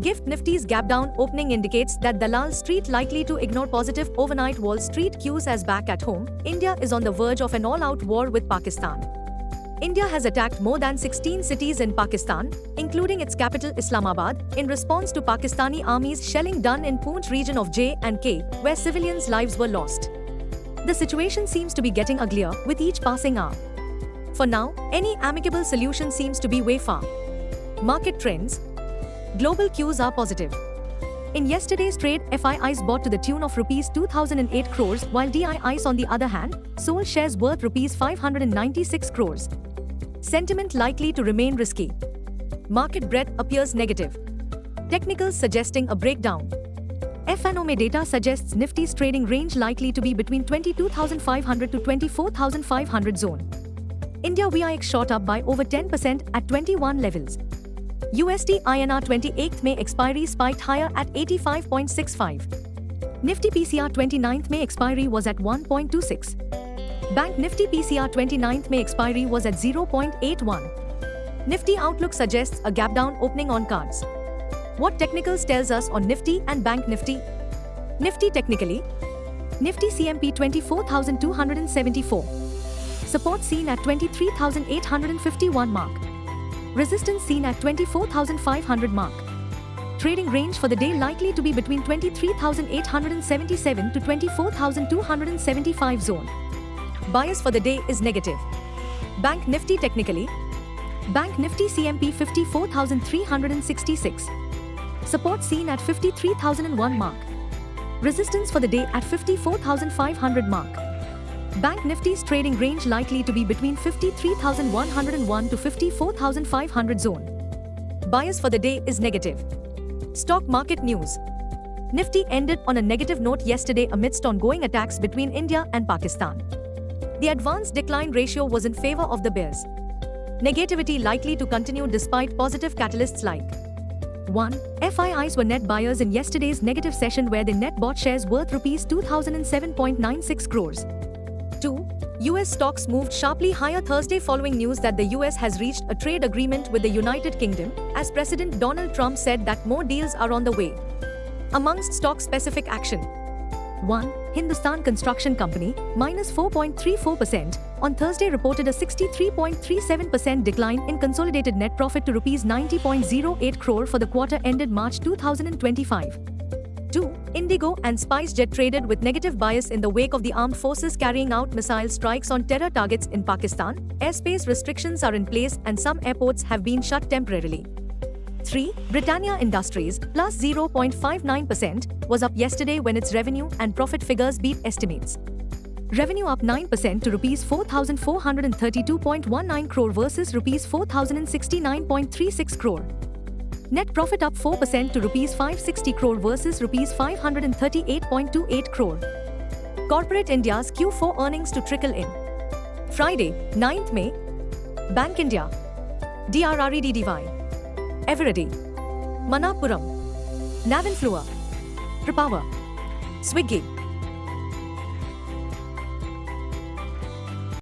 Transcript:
GIFT Nifty's gap down opening indicates that Dalal Street likely to ignore positive overnight Wall Street cues as back at home, India is on the verge of an all-out war with Pakistan. India has attacked more than 16 cities in Pakistan, including its capital Islamabad, in response to Pakistani army's shelling done in Poonch region of J&K, where civilians' lives were lost. The situation seems to be getting uglier with each passing hour. For now, any amicable solution seems to be way far. Market trends. Global cues are positive. In yesterday's trade, FIIs bought to the tune of Rs 2008 crores, while DIIs on the other hand, sold shares worth Rs 596 crores. Sentiment likely to remain risky. Market breadth appears negative. Technicals suggesting a breakdown. FNOMA data suggests Nifty's trading range likely to be between 22,500 to 24,500 zone. India VIX shot up by over 10% at 21 levels. USD INR 28th May expiry spiked higher at 85.65. Nifty PCR 29th May expiry was at 1.26. Bank Nifty PCR 29th May expiry was at 0.81. Nifty outlook suggests a gap down opening on cards. What technicals tells us on Nifty and Bank Nifty? Nifty technically. Nifty CMP 24,274. Support seen at 23,851 mark. Resistance seen at 24,500 mark. Trading range for the day likely to be between 23,877 to 24,275 zone. Bias for the day is negative. Bank Nifty technically. Bank Nifty CMP 54,366. Support seen at 53,001 mark. Resistance for the day at 54,500 mark. Bank Nifty's trading range likely to be between 53,101 to 54,500 zone. Bias for the day is negative. Stock market news. Nifty ended on a negative note yesterday amidst ongoing attacks between India and Pakistan. The advanced decline ratio was in favor of the bears. Negativity likely to continue despite positive catalysts like 1. FIIs were net buyers in yesterday's negative session where they net bought shares worth Rs 2007.96 crores. 2. US stocks moved sharply higher Thursday following news that the US has reached a trade agreement with the United Kingdom, as President Donald Trump said that more deals are on the way. Amongst stock-specific action. 1. Hindustan Construction Company, minus 4.34%, on Thursday reported a 63.37% decline in consolidated net profit to Rs 90.08 crore for the quarter ended March 2025. 2. Indigo and SpiceJet traded with negative bias in the wake of the armed forces carrying out missile strikes on terror targets in Pakistan. Airspace restrictions are in place and some airports have been shut temporarily. 3. Britannia Industries, plus 0.59%, was up yesterday when its revenue and profit figures beat estimates. Revenue up 9% to Rs 4,432.19 crore versus Rs 4,069.36 crore. Net profit up 4% to Rs 560 crore versus Rs 538.28 crore. Corporate India's Q4 earnings to trickle in. Friday, 9th May. Bank India, DRREDDY, Eveready, Manappuram, Navinflua, Prepower, Swiggy.